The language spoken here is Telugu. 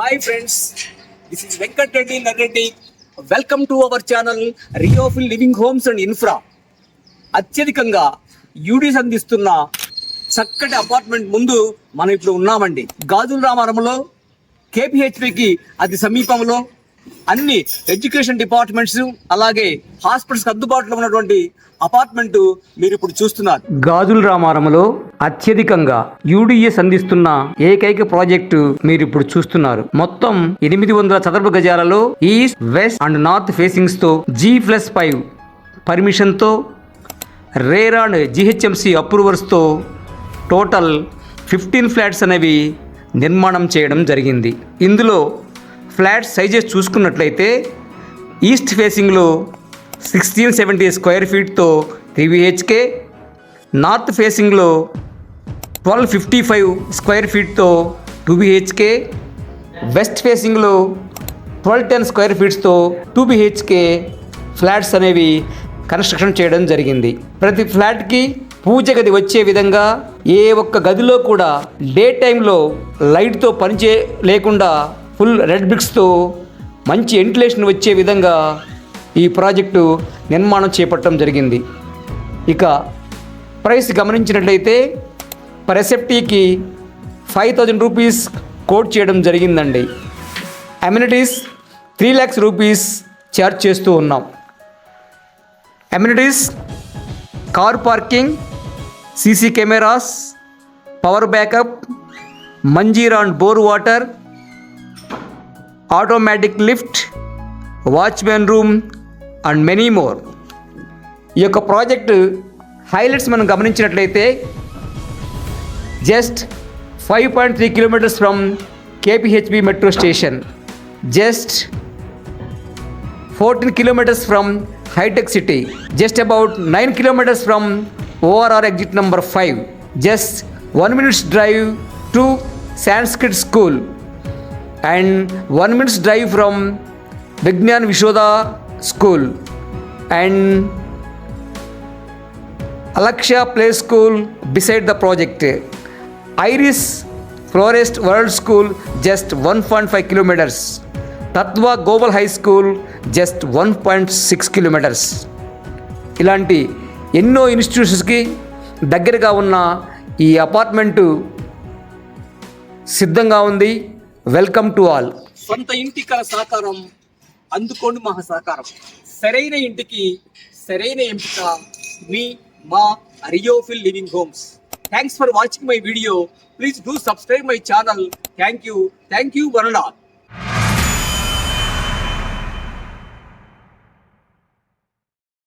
Hi friends, this is Venkat Reddy Nagati. Welcome to our channel Riofil Living Homes and Infra. అత్యధికంగా యూడీస్ అందిస్తున్న చక్కటి అపార్ట్మెంట్ ముందు మనం ఇప్పుడు ఉన్నామండి. గాజుల రామారంలో కేపీహెచ్పికి అతి సమీపంలో అన్ని ఎడ్యుకేషన్ డిపార్ట్మెంట్స్ అలాగే హాస్పిటల్స్ అందుబాటులో ఉన్నటువంటి అపార్ట్మెంట్ మీరు ఇప్పుడు చూస్తున్నారు. గాజుల రామారంలో అత్యధికంగా యూడీఎస్ అందిస్తున్న ఏకైక ప్రాజెక్టు మీరు ఇప్పుడు చూస్తున్నారు. మొత్తం 800 చదరపు గజాలలో east, west and north facings తో G+5 పర్మిషన్ తో రేర్ అండ్ జిహెచ్ఎంసి అప్రూవర్స్ తో టోటల్ 15 ఫ్లాట్స్ అనేవి నిర్మాణం చేయడం జరిగింది. ఇందులో ఫ్లాట్ సైజెస్ చూసుకున్నట్లయితే ఈస్ట్ ఫేసింగ్లో 1670 స్క్వేర్ ఫీట్తో 3 BHK, నార్త్ ఫేసింగ్లో 1255 స్క్వేర్ ఫీట్తో 2 BHK, వెస్ట్ ఫేసింగ్లో 1210 స్క్వేర్ ఫీట్స్తో 2 BHK ఫ్లాట్స్ అనేవి కన్స్ట్రక్షన్ చేయడం జరిగింది. ప్రతి ఫ్లాట్కి పూజ గది వచ్చే విధంగా ఏ ఒక్క గదిలో కూడా డే టైంలో లైట్తో పనిచే లేకుండా ఫుల్ రెడ్ బ్రిక్స్తో మంచి వెంటిలేషన్ వచ్చే విధంగా ఈ ప్రాజెక్టు నిర్మాణం చేపట్టడం జరిగింది. ఇక ప్రైస్ గమనించినట్లయితే పర్ ఎస్ఎఫ్టీకి 5000 రూపీస్ కోట్ చేయడం జరిగిందండి. అమ్యూనిటీస్ 3 lakhs రూపీస్ ఛార్జ్ చేస్తూ ఉన్నాం. Amenities car parking, CC cameras, power backup, Manjeera and bore water, automatic lift, watchmen room and many more. ఈ యొక్క ప్రాజెక్టు హైలైట్స్ మనం గమనించినట్లయితే just 5.3 kilometers from KPHB metro station, just 14 kilometers from హైటెక్ City, just about 9 kilometers from ORR exit number 5, just 1 minute's drive to Sanskrit school and 1 minute's drive from Vignan Vishoda school and Alaksha Play School beside the project, Iris Florist World School just 1.5 kilometers, Tatva Global High School just 1.6 kilometers. ఇలాంటి ఎన్నో ఇన్స్టిట్యూషన్స్కి దగ్గరగా ఉన్న ఈ అపార్ట్మెంటు సిద్ధంగా ఉంది. Welcome to all. సొంత ఇంటి కల సహకారం అందుకోండి మహా సహకారం. సరైన ఇంటికి సరైన ఎంపిక మీ మా రియోఫిల్ living homes. Thanks for watching my video. Please do subscribe my channel. Thank you one and all.